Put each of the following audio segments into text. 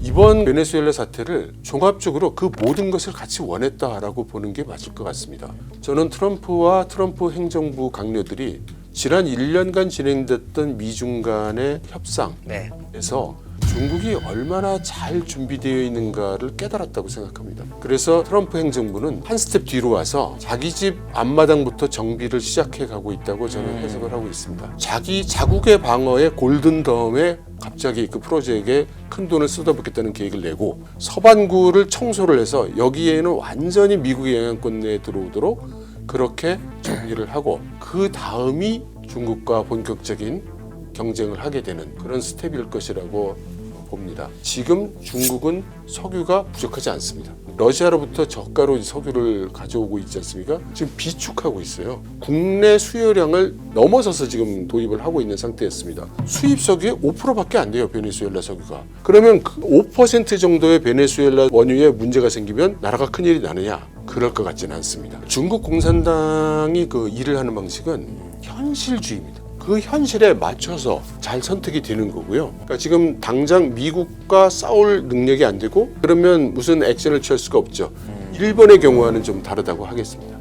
이번 베네수엘라 사태를 종합적으로 그 모든 것을 같이 원했다라고 보는 게 맞을 것 같습니다. 저는 트럼프와 트럼프 행정부 강요들이 지난 1년간 진행됐던 미중 간의 협상에서 중국이 얼마나 잘 준비되어 있는가를 깨달았다고 생각합니다. 그래서 트럼프 행정부는 한 스텝 뒤로 와서 자기 집 앞마당부터 정비를 시작해 가고 있다고 저는 해석을 하고 있습니다. 자기 자국의 방어에 골든덤에 갑자기 그 프로젝트에 큰 돈을 쏟아붓겠다는 계획을 내고 서반구를 청소를 해서 여기에는 완전히 미국의 영향권 내에 들어오도록 그렇게 정리를 하고 그 다음이 중국과 본격적인 경쟁을 하게 되는 그런 스텝일 것이라고 봅니다. 지금 중국은 석유가 부족하지 않습니다. 러시아로부터 저가로 석유를 가져오고 있지 않습니까? 지금 비축하고 있어요. 국내 수요량을 넘어서서 지금 도입을 하고 있는 상태였습니다. 수입 석유의 5%밖에 안 돼요, 베네수엘라 석유가. 그러면 그 5% 정도의 베네수엘라 원유에 문제가 생기면 나라가 큰일이 나느냐? 그럴 것 같지는 않습니다. 중국 공산당이 그 일을 하는 방식은 현실주의입니다. 그 현실에 맞춰서 잘 선택이 되는 거고요. 그러니까 지금 당장 미국과 싸울 능력이 안 되고 그러면 무슨 액션을 취할 수가 없죠. 일본의 경우와는 좀 다르다고 하겠습니다.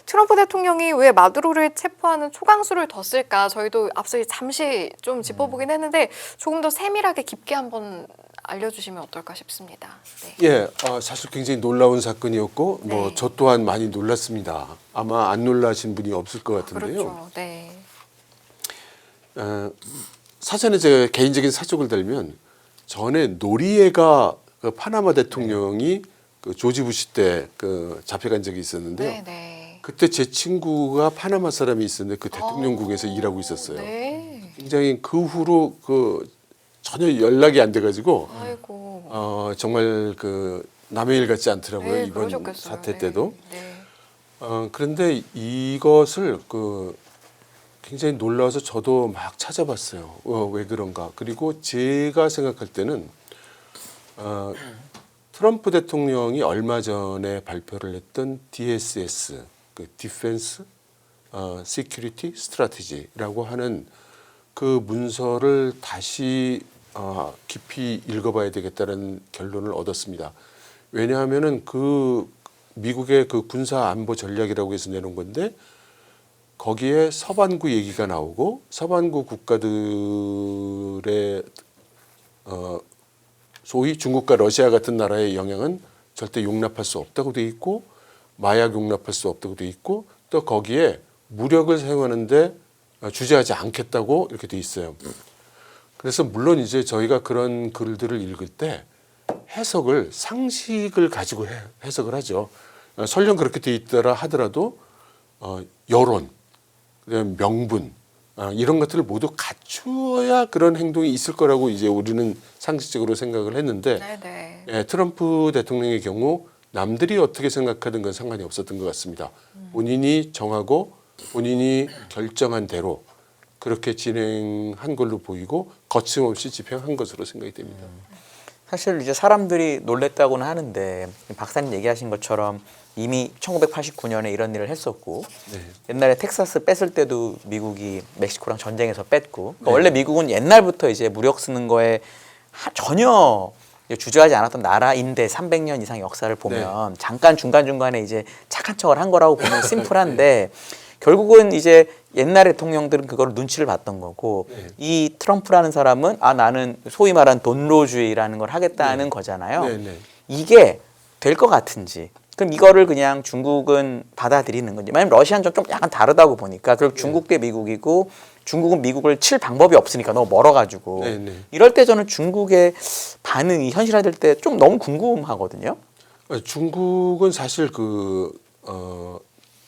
트럼프 대통령이 왜 마두로를 체포하는 초강수를 뒀을까? 저희도 앞서 잠시 좀 짚어보긴 했는데 조금 더 세밀하게 깊게 한번 알려주시면 어떨까 싶습니다. 네. 예, 사실 굉장히 놀라운 사건이었고 뭐 저 또한 많이 놀랐습니다. 아마 안 놀라신 분이 없을 것 같은데요. 그렇죠. 네. 사전에 제가 개인적인 사족을 달면 전에 노리에가 그 파나마 대통령이 그 조지 부시 때 그 잡혀간 적이 있었는데요. 네, 네. 그때 제 친구가 파나마 사람이 있었는데 그 대통령국에서 일하고 있었어요. 네. 굉장히 그 후로 그 전혀 연락이 안 돼가지고 아이고. 정말 그 남의 일 같지 않더라고요. 네, 이번 그러셨겠어요. 사태 때도. 네. 그런데 이것을 그 굉장히 놀라서 저도 막 찾아봤어요. 왜 그런가. 그리고 제가 생각할 때는 트럼프 대통령이 얼마 전에 발표를 했던 DSS, 그 Defense Security Strategy라고 하는 그 문서를 다시 깊이 읽어봐야 되겠다는 결론을 얻었습니다. 왜냐하면은 그 미국의 그 군사 안보 전략이라고 해서 내놓은 건데 거기에 서반구 얘기가 나오고 서반구 국가들의 소위 중국과 러시아 같은 나라의 영향은 절대 용납할 수 없다고 돼 있고 마약 용납할 수 없다고 돼 있고 또 거기에 무력을 사용하는데 주저하지 않겠다고 이렇게 돼 있어요. 그래서 물론 이제 저희가 그런 글들을 읽을 때 해석을 상식을 가지고 해석을 하죠. 설령 그렇게 돼 있더라 하더라도 여론, 그다음에 명분 이런 것들을 모두 갖추어야 그런 행동이 있을 거라고 이제 우리는 상식적으로 생각을 했는데 네네. 예, 트럼프 대통령의 경우 남들이 어떻게 생각하든 건 상관이 없었던 것 같습니다. 본인이 정하고 본인이 결정한 대로 그렇게 진행한 걸로 보이고 거침없이 집행한 것으로 생각이 됩니다. 사실 이제 사람들이 놀랬다고는 하는데 박사님 얘기하신 것처럼 이미 1989년에 이런 일을 했었고 네. 옛날에 텍사스 뺐을 때도 미국이 멕시코랑 전쟁에서 뺐고 그러니까 원래 미국은 옛날부터 이제 무력 쓰는 거에 전혀 주저하지 않았던 나라인데 300년 이상 역사를 보면 잠깐 중간중간에 이제 착한 척을 한 거라고 보면 심플한데 결국은 이제 옛날 대통령들은 그걸 눈치를 봤던 거고 이 트럼프라는 사람은 나는 소위 말한 돈로주의라는 걸 하겠다는 거잖아요. 이게 될 것 같은지 그럼 이거를 그냥 중국은 받아들이는 건지 왜냐면 러시아는 좀 약간 다르다고 보니까 그리고 중국 대 미국이고 중국은 미국을 칠 방법이 없으니까 너무 멀어가지고 이럴 때 저는 중국의 반응이 현실화될 때 좀 너무 궁금하거든요. 중국은 사실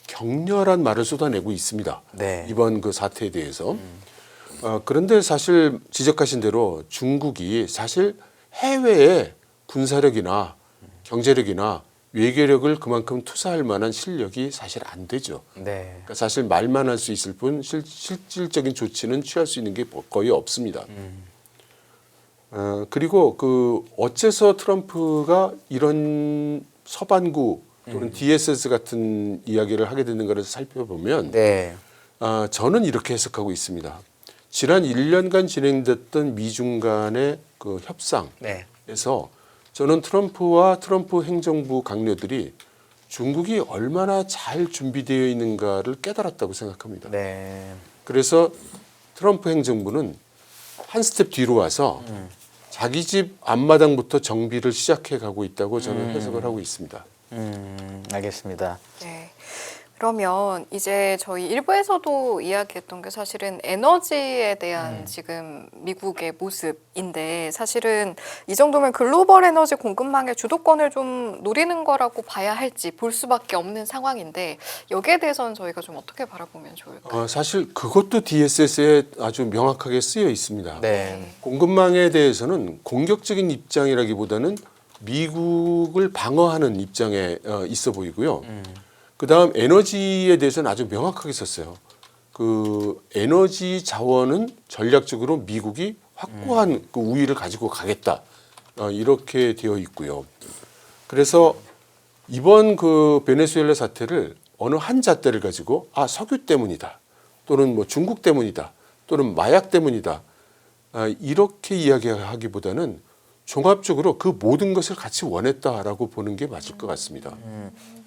격렬한 말을 쏟아내고 있습니다. 이번 그 사태에 대해서. 그런데 사실 지적하신 대로 중국이 사실 해외에 군사력이나 경제력이나 외교력을 그만큼 투사할 만한 실력이 사실 안 되죠. 그러니까 사실 말만 할 수 있을 뿐 실질적인 조치는 취할 수 있는 게 거의 없습니다. 그리고 어째서 트럼프가 이런 서반구 또는 DSS 같은 이야기를 하게 되는 것을 살펴보면 저는 이렇게 해석하고 있습니다. 지난 1년간 진행됐던 미중 간의 그 협상에서 네. 저는 트럼프와 트럼프 행정부 강료들이 중국이 얼마나 잘 준비되어 있는가를 깨달았다고 생각합니다. 네. 그래서 트럼프 행정부는 한 스텝 뒤로 와서 자기 집 앞마당부터 정비를 시작해 가고 있다고 저는 해석을 하고 있습니다. 알겠습니다. 네. 그러면 이제 저희 일부에서도 이야기했던 게 사실은 에너지에 대한 지금 미국의 모습인데 사실은 이 정도면 글로벌 에너지 공급망의 주도권을 좀 노리는 거라고 봐야 할지 볼 수밖에 없는 상황인데 여기에 대해서는 저희가 좀 어떻게 바라보면 좋을까요? 사실 그것도 DSS에 아주 명확하게 쓰여 있습니다. 네. 공급망에 대해서는 공격적인 입장이라기보다는 미국을 방어하는 입장에 있어 보이고요. 그다음 에너지에 대해서는 아주 명확하게 썼어요. 그 에너지 자원은 전략적으로 미국이 확고한 그 우위를 가지고 가겠다. 이렇게 되어 있고요. 그래서 이번 그 베네수엘라 사태를 어느 한 잣대를 가지고 석유 때문이다. 또는 뭐 중국 때문이다. 또는 마약 때문이다. 이렇게 이야기하기보다는 종합적으로 그 모든 것을 같이 원했다라고 보는 게 맞을 것 같습니다.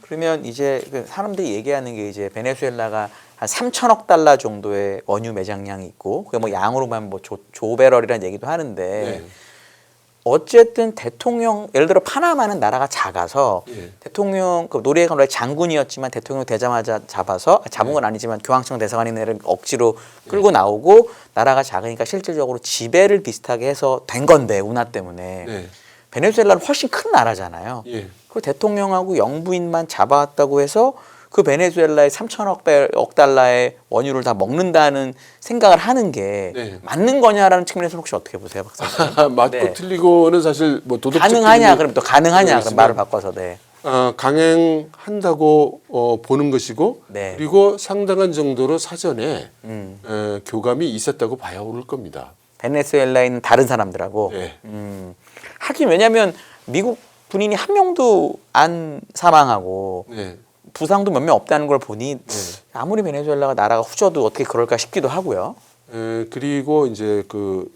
그러면 이제 그 사람들이 얘기하는 게 이제 베네수엘라가 한 3천억 달러 정도의 원유 매장량이 있고 그게 뭐 양으로 보면 뭐 조배럴이라는 얘기도 하는데 네. 어쨌든 대통령 예를 들어 파나마는 나라가 작아서 예. 대통령 그 노리에가 원래 장군이었지만 대통령 되자마자 잡은 건 아니지만 교황청 대사관인을 억지로 끌고 나오고 나라가 작으니까 실질적으로 지배를 비슷하게 해서 된 건데 운하 때문에 네. 베네수엘라는 훨씬 큰 나라잖아요. 예. 그 대통령하고 영부인만 잡아왔다고 해서 그 베네수엘라의 3천억 달러의 원유를 다 먹는다는 생각을 하는 게 네. 맞는 거냐라는 측면에서 혹시 어떻게 보세요, 박사님? 맞고 네. 틀리고는 사실 뭐 도덕적 가능하냐? 그럼 또 가능하냐? 그럼 있지만, 말을 바꿔서 네. 강행한다고 보는 것이고 네. 그리고 상당한 정도로 사전에 교감이 있었다고 봐야 올 겁니다. 베네수엘라에 있는 다른 사람들하고. 네. 하긴 왜냐하면 미국 군인이 한 명도 안 사망하고 네. 부상도 몇 명 없다는 걸 보니 아무리 베네수엘라가 나라가 후져도 어떻게 그럴까 싶기도 하고요. 그리고 이제 그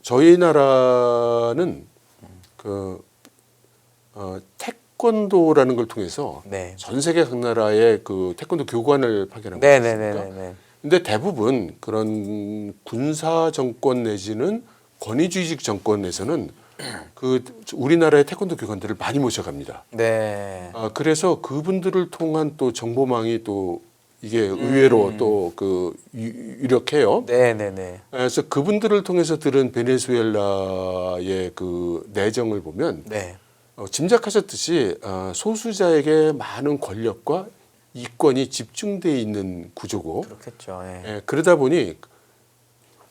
저희 나라는 그 태권도라는 걸 통해서 네. 전 세계 각 나라에 그 태권도 교관을 파견하고 있습니다. 네네네네. 근데 대부분 그런 군사 정권 내지는 권위주의적 정권에서는 그 우리나라의 태권도 교관들을 많이 모셔갑니다. 네. 그래서 그분들을 통한 또 정보망이 또 이게 의외로 또 그 유력해요. 네네네. 그래서 그분들을 통해서 들은 베네수엘라의 그 내정을 보면 네. 짐작하셨듯이 소수자에게 많은 권력과 이권이 집중돼 있는 구조고 그렇겠죠. 예. 그러다 보니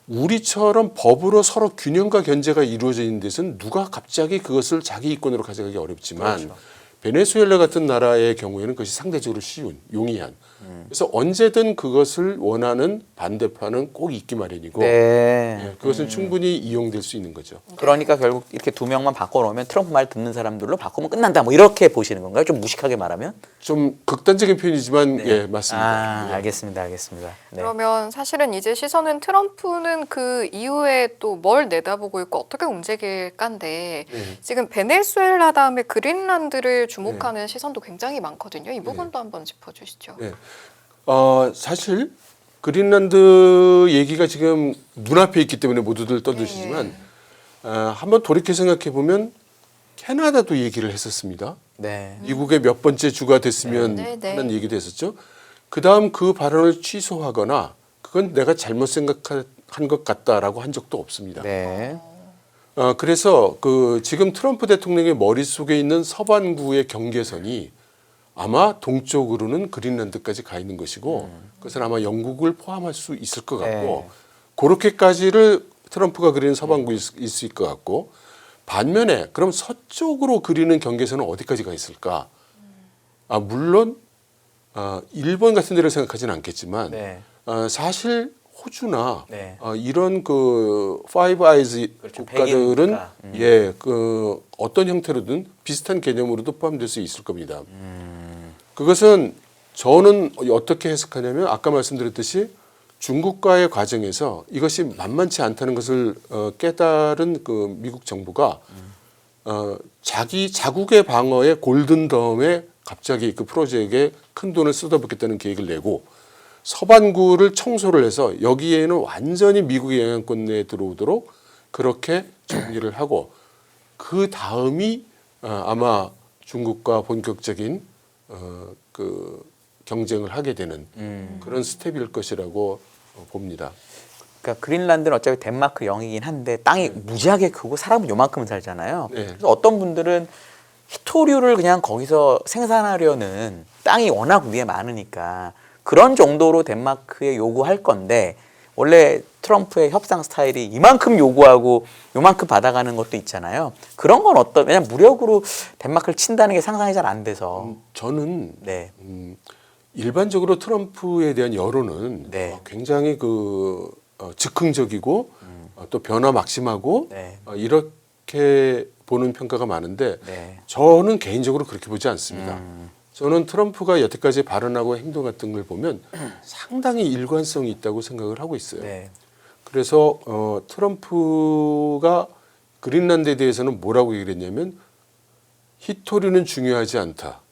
우리처럼 법으로 서로 균형과 견제가 이루어져 있는 데서는 누가 갑자기 그것을 자기 이권으로 가져가기 어렵지만 그렇죠. 베네수엘라 같은 나라의 경우에는 그것이 상대적으로 쉬운, 용이한. 그래서 언제든 그것을 원하는 반대파는 꼭 있기 마련이고 네. 그것은 충분히 이용될 수 있는 거죠. 그러니까 결국 이렇게 두 명만 바꿔놓으면 트럼프 말 듣는 사람들로 바꾸면 끝난다. 뭐 이렇게 보시는 건가요? 좀 무식하게 말하면? 좀 극단적인 표현이지만 예, 맞습니다. 예. 알겠습니다. 네. 그러면 사실은 이제 시선은 트럼프는 그 이후에 또 뭘 내다보고 있고 어떻게 움직일까인데 지금 베네수엘라 다음에 그린란드를 주목하는 시선도 굉장히 많거든요. 이 부분도 한번 짚어주시죠. 네. 사실 그린란드 얘기가 지금 눈앞에 있기 때문에 모두들 떠드시지만 한번 돌이켜 생각해 보면 캐나다도 얘기를 했었습니다. 네. 미국의 몇 번째 주가 됐으면 하는 얘기도 했었죠. 그다음 그 발언을 취소하거나 그건 내가 잘못 생각한 것 같다라고 한 적도 없습니다. 네. 그래서 그 지금 트럼프 대통령의 머릿속에 있는 서반구의 경계선이 아마 동쪽으로는 그린란드까지 가 있는 것이고 그것은 아마 영국을 포함할 수 있을 것 같고 그렇게까지를 트럼프가 그리는 서반구일 수 있을 것 같고 반면에 그럼 서쪽으로 그리는 경계선은 어디까지 가 있을까? 물론 일본 같은 데를 생각하지는 않겠지만 네. 사실 호주나 네. 이런 그 파이브 아이즈 그렇죠. 국가들은 백이니까. 그 어떤 형태로든 비슷한 개념으로도 포함될 수 있을 겁니다. 그것은 저는 어떻게 해석하냐면 아까 말씀드렸듯이 중국과의 과정에서 이것이 만만치 않다는 것을 깨달은 그 미국 정부가 자기 자국의 방어에 골든덤에 갑자기 그 프로젝트에 큰 돈을 쏟아붓겠다는 계획을 내고 서반구를 청소를 해서 여기에는 완전히 미국의 영향권 내에 들어오도록 그렇게 정리를 하고 그 다음이 아마 중국과 본격적인 그 경쟁을 하게 되는 그런 스텝일 것이라고 봅니다. 그러니까 그린란드는 어차피 덴마크 영이긴 한데 땅이 무지하게 크고 사람은 요만큼 살잖아요. 네. 그래서 어떤 분들은 히토류를 그냥 거기서 생산하려는 땅이 워낙 위에 많으니까 그런 정도로 덴마크에 요구할 건데 원래 트럼프의 협상 스타일이 이만큼 요구하고 요만큼 받아가는 것도 있잖아요. 그런 건 어떤 왜냐면 무력으로 덴마크를 친다는 게 상상이 잘 안 돼서 저는 네. 일반적으로 트럼프에 대한 여론은 네. 굉장히 즉흥적이고 또 변화막심하고 네. 이렇게 보는 평가가 많은데 네. 저는 개인적으로 그렇게 보지 않습니다. 저는 트럼프가 여태까지 발언하고 행동했던 걸 보면 상당히 일관성이 있다고 생각을 하고 있어요. 네. 그래서 트럼프가 그린란드에 대해서는 뭐라고 얘기를 했냐면 히토류는 중요하지 않다.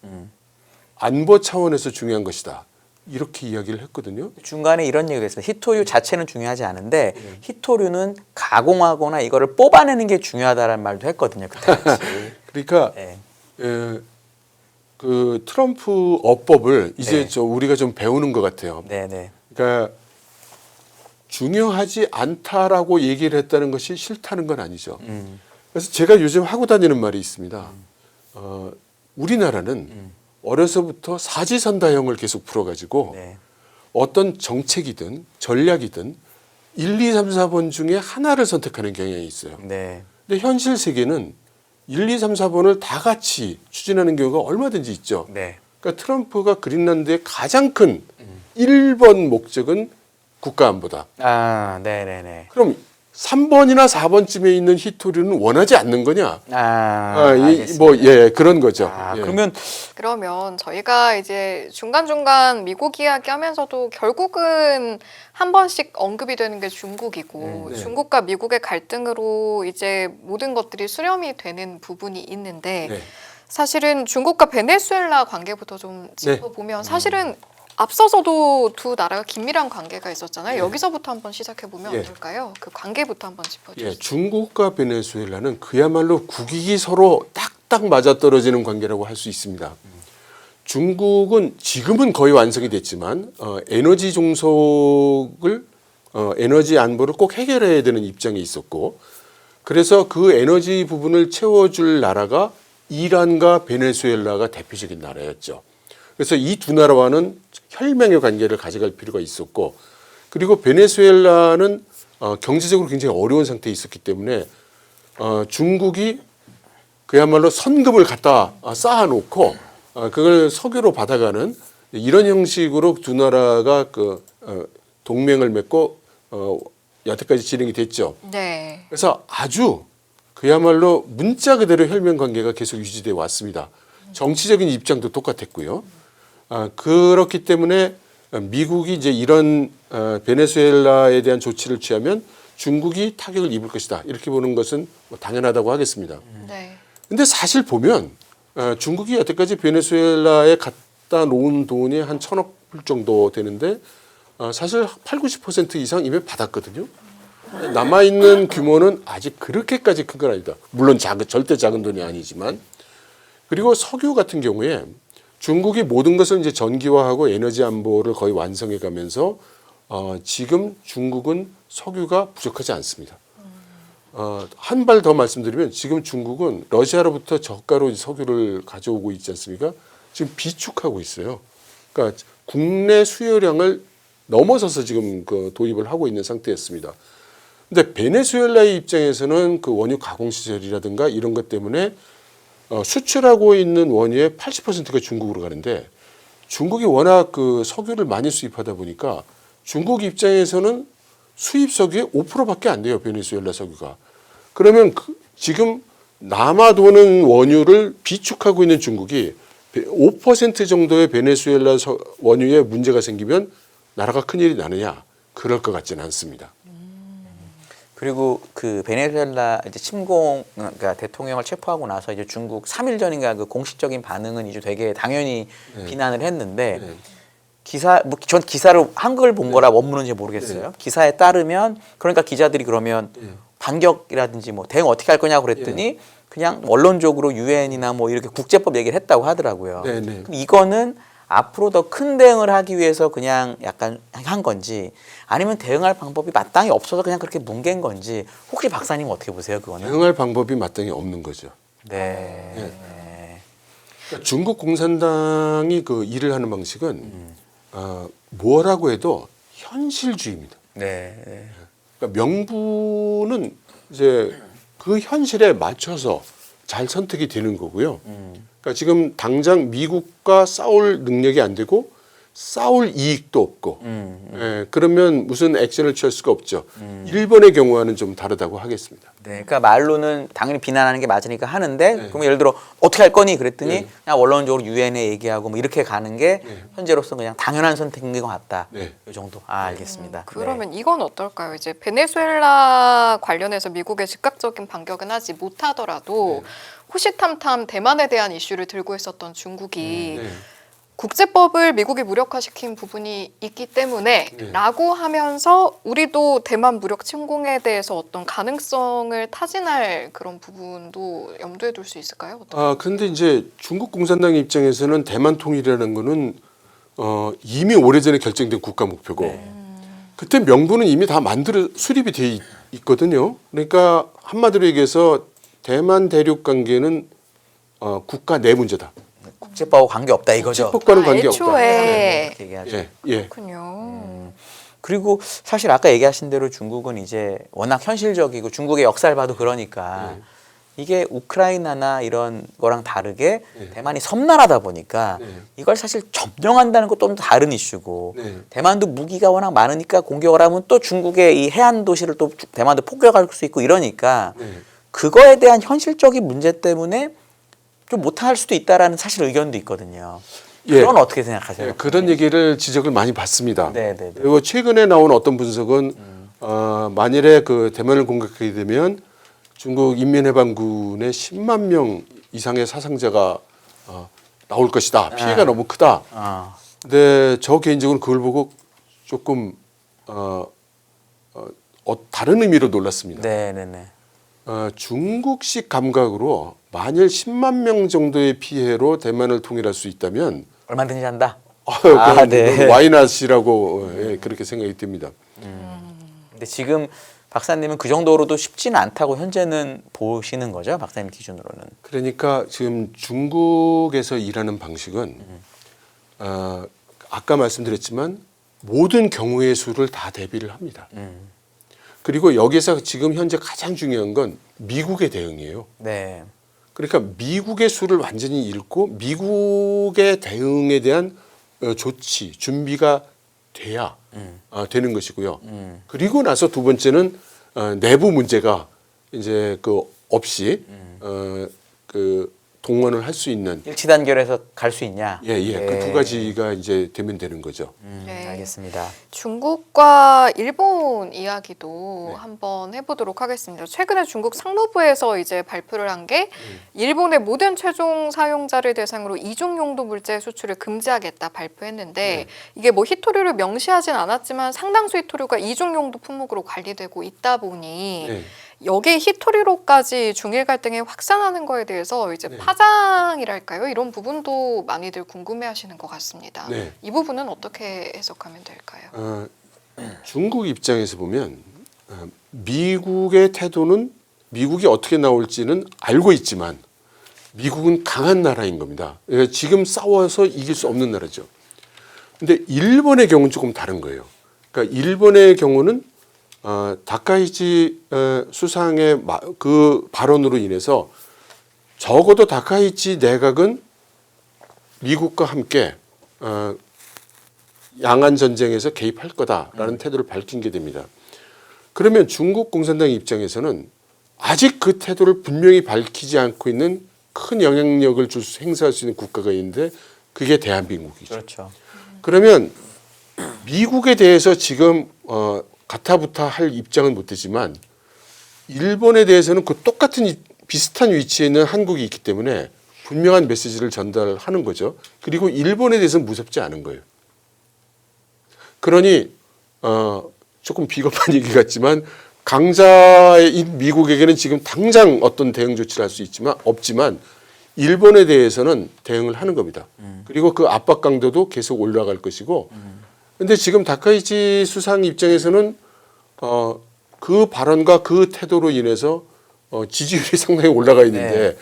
안보 차원에서 중요한 것이다. 이렇게 이야기를 했거든요. 중간에 이런 얘기가 있어요. 히토류 자체는 중요하지 않은데 히토류는 가공하거나 이거를 뽑아내는 게 중요하다라는 말도 했거든요. 그때 같이. 그러니까 네. 그 트럼프 어법을 이제 네. 우리가 좀 배우는 것 같아요. 네, 네. 그러니까 중요하지 않다라고 얘기를 했다는 것이 싫다는 건 아니죠. 그래서 제가 요즘 하고 다니는 말이 있습니다. 우리나라는 어려서부터 사지선다형을 계속 풀어가지고 네. 어떤 정책이든 전략이든 1, 2, 3, 4번 중에 하나를 선택하는 경향이 있어요. 네. 근데 현실 세계는 1, 2, 3, 4번을 다 같이 추진하는 경우가 얼마든지 있죠. 네. 그러니까 트럼프가 그린란드의 가장 큰 1번 목적은 국가안보다. 아, 네, 네, 네. 그럼 3번이나 4번쯤에 있는 히토류는 원하지 않는 거냐? 알겠습니다. 그런 거죠. 아, 예. 그러면 저희가 이제 중간중간 미국 이야기 하면서도 결국은 한 번씩 언급이 되는 게 중국이고 네. 중국과 미국의 갈등으로 이제 모든 것들이 수렴이 되는 부분이 있는데 네. 사실은 중국과 베네수엘라 관계부터 좀 짚어보면 사실은 앞서서도 두 나라가 긴밀한 관계가 있었잖아요. 여기서부터 한번 시작해보면 예. 어떨까요? 그 관계부터 한번 짚어주세요. 예, 중국과 베네수엘라는 그야말로 국익이 서로 딱딱 맞아떨어지는 관계라고 할 수 있습니다. 중국은 지금은 거의 완성이 됐지만 에너지 종속을 에너지 안보를 꼭 해결해야 되는 입장에 있었고 그래서 그 에너지 부분을 채워줄 나라가 이란과 베네수엘라가 대표적인 나라였죠. 그래서 이 두 나라와는 혈맹의 관계를 가져갈 필요가 있었고 그리고 베네수엘라는 경제적으로 굉장히 어려운 상태에 있었기 때문에 중국이 그야말로 선금을 갖다 쌓아놓고 그걸 석유로 받아가는 이런 형식으로 두 나라가 동맹을 맺고 여태까지 진행이 됐죠. 네. 그래서 아주 그야말로 문자 그대로 혈맹 관계가 계속 유지돼 왔습니다. 정치적인 입장도 똑같았고요. 그렇기 때문에 미국이 이제 이런 베네수엘라에 대한 조치를 취하면 중국이 타격을 입을 것이다. 이렇게 보는 것은 뭐 당연하다고 하겠습니다. 네. 근데 사실 보면 중국이 여태까지 베네수엘라에 갖다 놓은 돈이 한 1,000억 불 정도 되는데 사실 8, 90% 이상 이미 받았거든요. 남아있는 규모는 아직 그렇게까지 큰 건 아니다. 물론 절대 작은 돈이 아니지만 그리고 석유 같은 경우에 중국이 모든 것을 이제 전기화하고 에너지 안보를 거의 완성해 가면서 지금 중국은 석유가 부족하지 않습니다. 한 발 더 말씀드리면 지금 중국은 러시아로부터 저가로 석유를 가져오고 있지 않습니까? 지금 비축하고 있어요. 그러니까 국내 수요량을 넘어서서 지금 도입을 하고 있는 상태였습니다. 근데 베네수엘라의 입장에서는 그 원유 가공 시설이라든가 이런 것 때문에 수출하고 있는 원유의 80%가 중국으로 가는데 중국이 워낙 그 석유를 많이 수입하다 보니까 중국 입장에서는 수입 석유의 5%밖에 안 돼요. 베네수엘라 석유가. 그러면 지금 남아도는 원유를 비축하고 있는 중국이 5% 정도의 베네수엘라 원유에 문제가 생기면 나라가 큰일이 나느냐. 그럴 것 같지는 않습니다. 그리고 그 베네수엘라 이제 침공 그러니까 대통령을 체포하고 나서 이제 중국 3일 전인가 그 공식적인 반응은 이제 되게 당연히 비난을 했는데 네. 기사 뭐 전 기사를 한글 본 네. 거라 원문인지 모르겠어요. 기사에 따르면 그러니까 기자들이 그러면 반격이라든지 뭐 대응 어떻게 할 거냐고 그랬더니 그냥 원론적으로 유엔이나 뭐 이렇게 국제법 얘기를 했다고 하더라고요. 네, 네. 그럼 이거는 앞으로 더 큰 대응을 하기 위해서 그냥 약간 한 건지 아니면 대응할 방법이 마땅히 없어서 그냥 그렇게 뭉갠 건지 혹시 박사님 어떻게 보세요 그거는? 대응할 방법이 마땅히 없는 거죠. 네. 그러니까 중국 공산당이 그 일을 하는 방식은 뭐라고 해도 현실주의입니다. 네. 그러니까 명분은 이제 그 현실에 맞춰서 잘 선택이 되는 거고요. 그러니까 지금 당장 미국과 싸울 능력이 안 되고 싸울 이익도 없고 예, 그러면 무슨 액션을 취할 수가 없죠. 일본의 경우와는 좀 다르다고 하겠습니다. 네, 그러니까 말로는 당연히 비난하는 게 맞으니까 하는데 네. 그럼 예를 들어 어떻게 할 거니 그랬더니 네. 그냥 원론적으로 유엔에 얘기하고 뭐 이렇게 가는 게 네. 현재로서 그냥 당연한 선택인 것 같다. 네. 이 정도. 아, 알겠습니다. 그러면 이건 어떨까요? 이제 베네수엘라 관련해서 미국의 즉각적인 반격은 하지 못하더라도 호시탐탐 대만에 대한 이슈를 들고 있었던 중국이 네. 국제법을 미국이 무력화시킨 부분이 있기 때문에 네. 라고 하면서 우리도 대만 무력 침공에 대해서 어떤 가능성을 타진할 그런 부분도 염두에 둘 수 있을까요? 그런데 이제 중국 공산당 입장에서는 대만 통일이라는 거는 이미 오래전에 결정된 국가 목표고 그때 명분은 이미 다 수립이 돼 있거든요. 그러니까 한마디로 얘기해서 대만 대륙 관계는 국가 내 문제다. 국제법하고 관계 없다 이거죠. 국제법과는 관계 없다. 애초에 이렇게 얘기하죠. 예. 그렇군요. 그리고 사실 아까 얘기하신 대로 중국은 이제 워낙 현실적이고 중국의 역사를 봐도 그러니까 이게 우크라이나나 이런 거랑 다르게 대만이 섬나라다 보니까 이걸 사실 점령한다는 것도 좀 다른 이슈고 대만도 무기가 워낙 많으니까 공격을 하면 또 중국의 이 해안 도시를 또 대만도 폭격할 수 있고 이러니까 그거에 대한 현실적인 문제 때문에 좀 못할 수도 있다라는 사실 의견도 있거든요. 예. 그건 어떻게 생각하세요? 예, 그런 얘기를 지적을 많이 받습니다. 네네네. 그리고 최근에 나온 어떤 분석은 만일에 그 대만을 공격하게 되면 중국 인민해방군의 10만 명 이상의 사상자가 나올 것이다. 피해가 너무 크다. 근데 저 개인적으로 그걸 보고 조금 다른 의미로 놀랐습니다. 네네네. 중국식 감각으로 만일 10만 명 정도의 피해로 대만을 통일할 수 있다면 얼마든지 한다. 네. 와이낫이라고 그렇게 생각이 듭니다. 근데 지금 박사님은 그 정도로도 쉽지는 않다고 현재는 보시는 거죠, 박사님 기준으로는. 그러니까 지금 중국에서 일하는 방식은 아까 말씀드렸지만 모든 경우의 수를 다 대비를 합니다. 그리고 여기서 지금 현재 가장 중요한 건 미국의 대응이에요. 네. 그러니까 미국의 수를 완전히 잃고 미국의 대응에 대한 조치, 준비가 돼야 되는 것이고요. 그리고 나서 두 번째는 내부 문제가 이제 그 없이 그 동원을 할 수 있는 일치 단결해서 갈 수 있냐? 그 두 가지가 이제 되면 되는 거죠. 네. 알겠습니다. 중국과 일본 이야기도 한번 해보도록 하겠습니다. 최근에 중국 상무부에서 이제 발표를 한 게 일본의 모든 최종 사용자를 대상으로 이중 용도 물질 수출을 금지하겠다 발표했는데 이게 뭐 히토류를 명시하진 않았지만 상당수 히토류가 이중 용도 품목으로 관리되고 있다 보니 여기 히토리로까지 중일 갈등이 확산하는 거에 대해서 이제 파장이랄까요? 이런 부분도 많이들 궁금해하시는 것 같습니다. 네. 이 부분은 어떻게 해석하면 될까요? 중국 입장에서 보면 미국의 태도는 미국이 어떻게 나올지는 알고 있지만 미국은 강한 나라인 겁니다. 그러니까 지금 싸워서 이길 수 없는 나라죠. 근데 일본의 경우는 조금 다른 거예요. 그러니까 일본의 경우는 다카이치 수상의 그 발언으로 인해서 적어도 다카이치 내각은 미국과 함께 양안 전쟁에서 개입할 거다라는 태도를 밝힌 게 됩니다. 그러면 중국 공산당 입장에서는 아직 그 태도를 분명히 밝히지 않고 있는 큰 영향력을 행사할 수 있는 국가가 있는데 그게 대한민국이죠. 그렇죠. 그러면 미국에 대해서 지금 가타부타 할 입장은 못 되지만 일본에 대해서는 그 똑같은 비슷한 위치에 있는 한국이 있기 때문에 분명한 메시지를 전달하는 거죠. 그리고 일본에 대해서는 무섭지 않은 거예요. 그러니 조금 비겁한 얘기 같지만 강자인 미국에게는 지금 당장 어떤 대응 조치를 할 수 없지만 일본에 대해서는 대응을 하는 겁니다. 그리고 그 압박 강도도 계속 올라갈 것이고 근데 지금 다카이치 수상 입장에서는 그 발언과 그 태도로 인해서 지지율이 상당히 올라가 있는데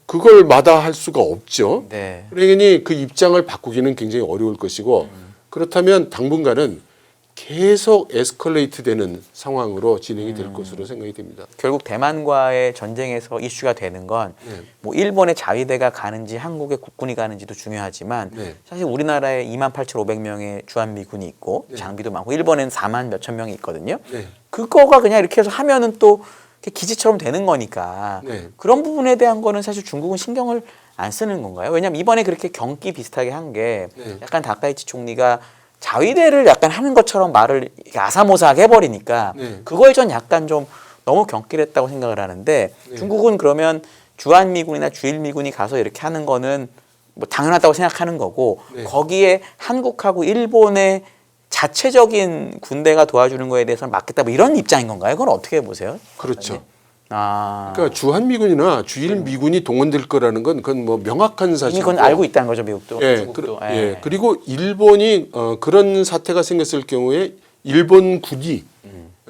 그걸 마다할 수가 없죠. 네. 그러니 그 입장을 바꾸기는 굉장히 어려울 것이고 그렇다면 당분간은 계속 에스컬레이트 되는 상황으로 진행이 될 것으로 생각이 됩니다. 결국 대만과의 전쟁에서 이슈가 되는 건 뭐 일본의 자위대가 가는지 한국의 국군이 가는지도 중요하지만 네. 사실 우리나라에 28,500명의 주한미군이 있고 장비도 많고 일본에는 4만 몇천 명이 있거든요. 네. 그거가 그냥 이렇게 해서 하면은 또 기지처럼 되는 거니까 네. 그런 부분에 대한 거는 사실 중국은 신경을 안 쓰는 건가요? 왜냐하면 이번에 그렇게 경기 비슷하게 한 게 네. 약간 다카이치 총리가 자위대를 약간 하는 것처럼 말을 아사모사하게 해버리니까 네. 그걸 전 약간 좀 너무 경길했다고 생각을 하는데 네. 중국은 그러면 주한미군이나 주일미군이 가서 이렇게 하는 거는 뭐 당연하다고 생각하는 거고 네. 거기에 한국하고 일본의 자체적인 군대가 도와주는 거에 대해서는 맞겠다 뭐 이런 입장인 건가요? 그건 어떻게 보세요? 그렇죠. 아, 그러니까 주한미군이나 주일미군이 동원될 거라는 건 그건 뭐 명확한 이미 사실이고 그건 알고 있다는 거죠, 미국도. 예, 중국도. 예. 그리고 일본이 그런 사태가 생겼을 경우에 일본 군이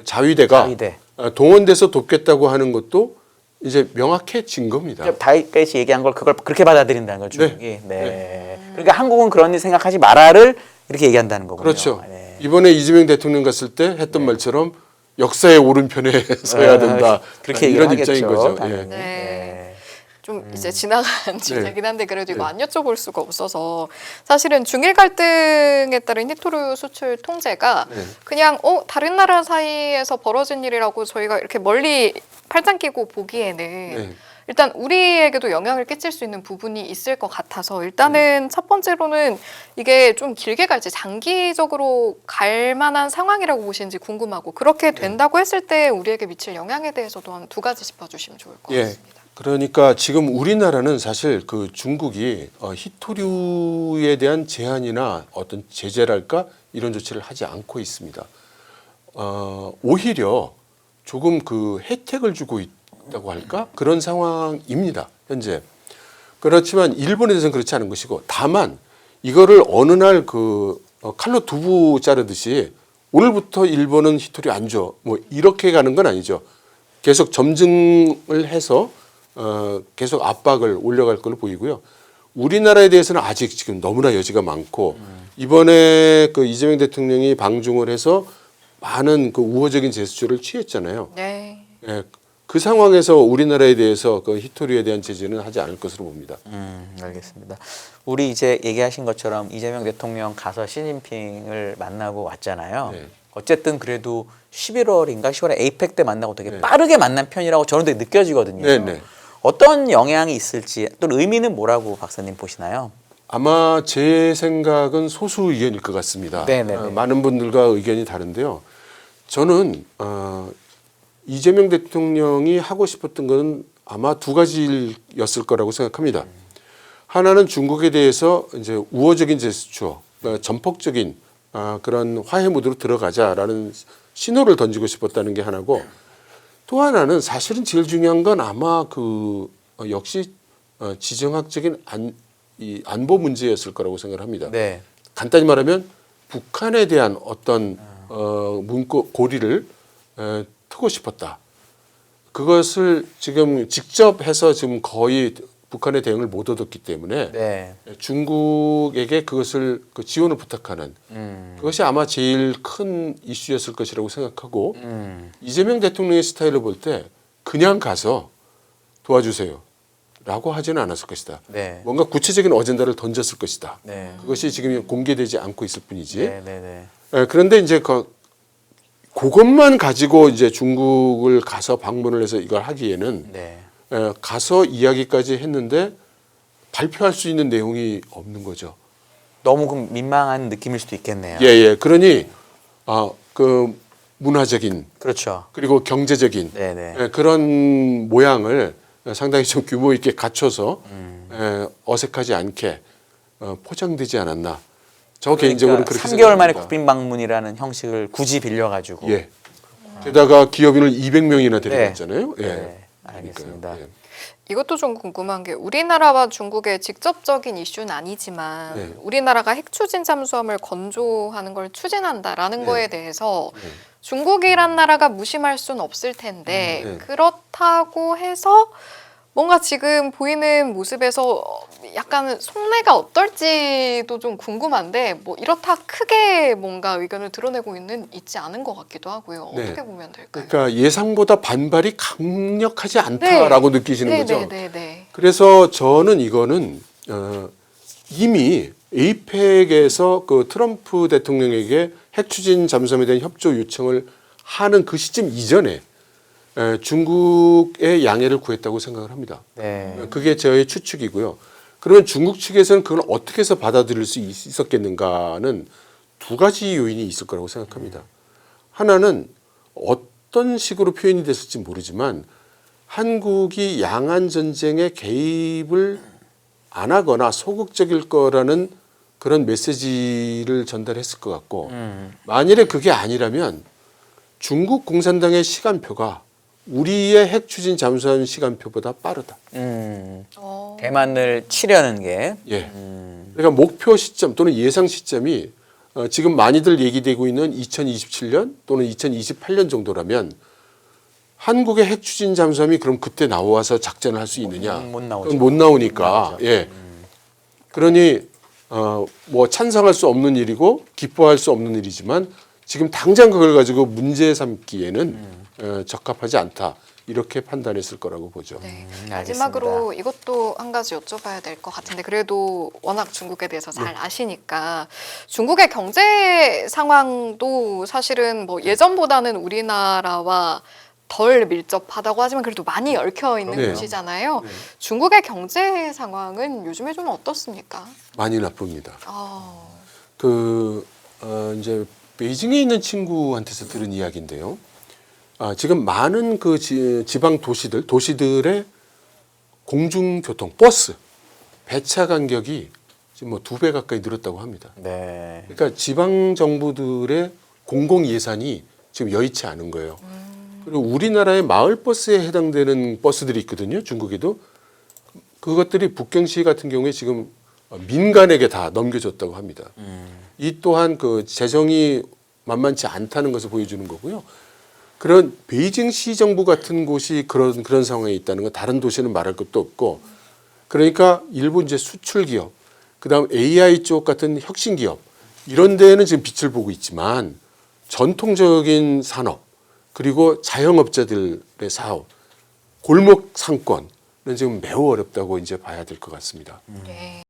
자위대가 자위대. 동원돼서 돕겠다고 하는 것도 이제 명확해진 겁니다. 다이까지 얘기한 걸 그걸 그렇게 받아들인다는 거죠, 네. 중국이. 네. 그러니까 한국은 그런 일 생각하지 마라를 이렇게 얘기한다는 거군요. 그렇죠. 네. 이번에 이재명 대통령 갔을 때 했던 말처럼 역사의 오른편에 서야 된다. 그렇게 이런 얘기를 입장인 하겠죠, 거죠. 당연히. 예. 네. 좀 이제 지나간 주제긴 한데 그래도 이거 네. 안 여쭤볼 수가 없어서 사실은 중일 갈등에 따른 히토류 수출 통제가 네. 그냥 다른 나라 사이에서 벌어진 일이라고 저희가 이렇게 멀리 팔짱 끼고 보기에는 네. 일단 우리에게도 영향을 끼칠 수 있는 부분이 있을 것 같아서 일단은 첫 번째로는 이게 좀 길게 갈지 장기적으로 갈 만한 상황이라고 보시는지 궁금하고 그렇게 된다고 했을 때 우리에게 미칠 영향에 대해서도 한 두 가지 짚어주시면 좋을 것 예. 같습니다. 그러니까 지금 우리나라는 사실 그 중국이 히토류에 대한 제한이나 어떤 제재랄까 이런 조치를 하지 않고 있습니다. 오히려 조금 그 혜택을 주고 있다고 할까 그런 상황입니다. 현재. 그렇지만 일본에 대해서는 그렇지 않은 것이고 다만 이거를 어느 날 그 칼로 두부 자르듯이 오늘부터 일본은 히토류 안 줘. 뭐 이렇게 가는 건 아니죠. 계속 점증을 해서 계속 압박을 올려갈 걸로 보이고요. 우리나라에 대해서는 아직 지금 너무나 여지가 많고 이번에 그 이재명 대통령이 방중을 해서 많은 그 우호적인 제스처를 취했잖아요. 네. 예, 그 상황에서 우리나라에 대해서 그 히토류에 대한 제재는 하지 않을 것으로 봅니다. 알겠습니다. 우리 이제 얘기하신 것처럼 이재명 대통령 가서 시진핑을 만나고 왔잖아요. 네. 어쨌든 그래도 11월인가 10월에 에이펙 때 만나고 되게 네. 빠르게 만난 편이라고 저는 되게 느껴지거든요. 네, 네. 어떤 영향이 있을지 또 의미는 뭐라고 박사님 보시나요? 아마 제 생각은 소수 의견일 것 같습니다. 네네네. 많은 분들과 의견이 다른데요. 저는 이재명 대통령이 하고 싶었던 것은 아마 두 가지였을 거라고 생각합니다. 하나는 중국에 대해서 이제 우호적인 제스처, 그러니까 전폭적인 그런 화해 모드로 들어가자라는 신호를 던지고 싶었다는 게 하나고 또 하나는 사실은 제일 중요한 건 아마 그 역시 지정학적인 이 안보 문제였을 거라고 생각을 합니다. 네. 간단히 말하면 북한에 대한 어떤 고리를 트고 싶었다. 그것을 지금 직접 해서 지금 거의 북한의 대응을 못 얻었기 때문에 네. 중국에게 그것을 지원을 부탁하는 그것이 아마 제일 큰 이슈였을 것이라고 생각하고 이재명 대통령의 스타일을 볼 때 그냥 가서 도와주세요 라고 하지는 않았을 것이다. 네. 뭔가 구체적인 어젠다를 던졌을 것이다. 네. 그것이 지금 공개되지 않고 있을 뿐이지. 네, 네, 네. 그런데 이제 그것만 가지고 이제 중국을 가서 방문을 해서 이걸 하기에는 네. 가서 이야기까지 했는데 발표할 수 있는 내용이 없는 거죠. 너무 그 민망한 느낌일 수도 있겠네요. 예. 그러니 그 문화적인 그렇죠. 그리고 경제적인 네네. 예, 그런 모양을 상당히 좀 규모 있게 갖춰서 어색하지 않게 포장되지 않았나. 저 개인적으로 그렇게 3개월 만에 생각합니다. 국빈 방문이라는 형식을 굳이 빌려가지고. 예. 게다가 기업인을 200명이나 데려갔잖아요. 예. 네, 알겠습니다. 그러니까요. 예. 이것도 좀 궁금한 게 우리나라와 중국의 직접적인 이슈는 아니지만 네. 우리나라가 핵 추진 잠수함을 건조하는 걸 추진한다라는 네. 거에 대해서 네. 중국이란 나라가 무심할 수는 없을 텐데 네. 그렇다고 해서 뭔가 지금 보이는 모습에서 약간 속내가 어떨지도 좀 궁금한데 뭐 이렇다 크게 뭔가 의견을 드러내고 있지 않은 것 같기도 하고요. 네. 어떻게 보면 될까요? 그러니까 예상보다 반발이 강력하지 않다라고 느끼시는 거죠. 네. 그래서 저는 이거는 이미 에이펙에서 그 트럼프 대통령에게 핵 추진 잠수함에 대한 협조 요청을 하는 그 시점 이전에 중국의 양해를 구했다고 생각을 합니다. 네. 그게 저의 추측이고요. 그러면 중국 측에서는 그걸 어떻게 해서 받아들일 수 있었겠는가는 두 가지 요인이 있을 거라고 생각합니다. 하나는 어떤 식으로 표현이 됐을지 모르지만 한국이 양안 전쟁에 개입을 안 하거나 소극적일 거라는 그런 메시지를 전달했을 것 같고 만일에 그게 아니라면 중국 공산당의 시간표가 우리의 핵 추진 잠수함 시간표보다 빠르다. 대만을 치려는 게. 예. 그러니까 목표 시점 또는 예상 시점이 지금 많이들 얘기되고 있는 2027년 또는 2028년 정도라면 한국의 핵 추진 잠수함이 그럼 그때 나와서 작전을 할 수 있느냐? 못 나오죠. 그건 못 나오니까. 예. 그러니 뭐 찬성할 수 없는 일이고 기뻐할 수 없는 일이지만 지금 당장 그걸 가지고 문제 삼기에는 적합하지 않다. 이렇게 판단했을 거라고 보죠. 네. 알겠습니다. 마지막으로 이것도 한 가지 여쭤봐야 될 것 같은데 그래도 워낙 중국에 대해서 잘 아시니까 중국의 경제 상황도 사실은 뭐 예전보다는 우리나라와 덜 밀접하다고 하지만 그래도 많이 얽혀 있는 네. 곳이잖아요. 네. 중국의 경제 상황은 요즘에 좀 어떻습니까? 많이 나쁩니다. 아, 이제 베이징에 있는 친구한테서 들은 이야기인데요. 지금 많은 그 지방 도시들의 공중교통, 버스, 배차 간격이 지금 뭐 2배 가까이 늘었다고 합니다. 네. 그러니까 지방 정부들의 공공 예산이 지금 여의치 않은 거예요. 그리고 우리나라의 마을 버스에 해당되는 버스들이 있거든요. 중국에도 그것들이 북경시 같은 경우에 지금 민간에게 다 넘겨줬다고 합니다. 이 또한 그 재정이 만만치 않다는 것을 보여주는 거고요. 그런 베이징 시정부 같은 곳이 그런 상황에 있다는 건 다른 도시는 말할 것도 없고, 그러니까 일부 이제 수출 기업, 그다음 AI 쪽 같은 혁신 기업 이런 데에는 지금 빛을 보고 있지만 전통적인 산업 그리고 자영업자들의 사업, 골목 상권은 지금 매우 어렵다고 이제 봐야 될 것 같습니다. 네.